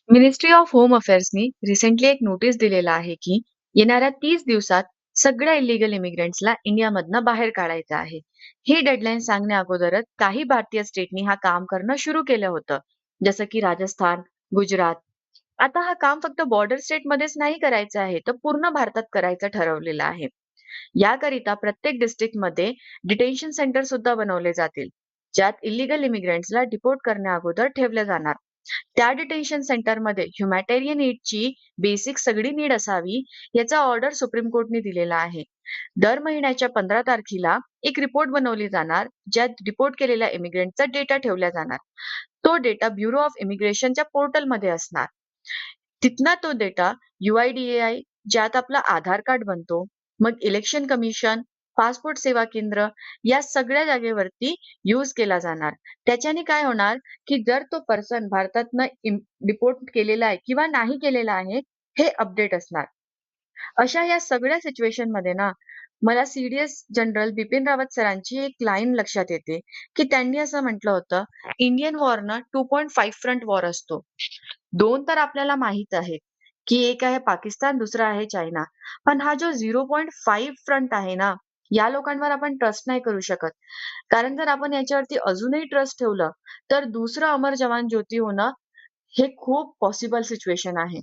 Ministry of home अफेअर्सनी recently एक notice दिलेला आहे की येणाऱ्या 30 दिवसात सगळ्या इलिगल इमिग्रंट्सला इंडियामधनं बाहेर काढायचं आहे. ही डेडलाईन सांगण्या अगोदरच काही भारतीय स्टेटनी हा काम करणं सुरू केलं होतं, जसं की राजस्थान, गुजरात. आता हा काम फक्त बॉर्डर स्टेटमध्येच नाही करायचं आहे, तर पूर्ण भारतात करायचं ठरवलेलं आहे. याकरिता प्रत्येक डिस्ट्रिक्टमध्ये डिटेन्शन सेंटर सुद्धा बनवले जातील, ज्यात इलिगल इमिग्रंट्सला डिपोर्ट करण्या अगोदर ठेवले जाणार. त्या डिटेन्शन सेंटरमध्ये ह्युमॅटेरियन नीडची बेसिक सगळी नीड असावी, याचा ऑर्डर सुप्रीम कोर्टने दिलेला आहे. दर महिन्याच्या 15 तारखेला एक रिपोर्ट बनवली जाणार, ज्यात रिपोर्ट केलेल्या इमिग्रंटचा डेटा ठेवला जाणार. तो डेटा ब्युरो ऑफ इमिग्रेशनच्या पोर्टलमध्ये असणार. तिथनं तो डेटा UIDAI, ज्यात आपला आधार कार्ड बनतो, मग इलेक्शन कमिशन, पासपोर्ट सेवा केंद्र, या सगळ्या जागेवरती यूज केला जाणार. त्याच्याने काय होणार, की जर तो पर्सन भारतातनं डिपोर्ट केलेला आहे किंवा नाही केलेला आहे, हे अपडेट असणार. अशा या सगळ्या सिच्युएशनमध्ये ना, मला जनरल बिपिन रावत सरांची एक लाईन लक्षात येते, की त्यांनी असं म्हटलं होतं, "इंडियन वॉर ना 2.5 फ्रंट वॉर असतो. 2 तर आपल्याला माहीत आहेत, की एक आहे पाकिस्तान, दुसरा आहे चायना. पण हा जो 0.5 फ्रंट आहे ना, या लोकांवर आपण ट्रस्ट नाही करू शकत. कारण जर आपण याच्यावरती अजूनही ट्रस्ट ठेवलं, तर दुसरं अमर जवान ज्योती होणं हे खूप पॉसिबल सिच्युएशन आहे."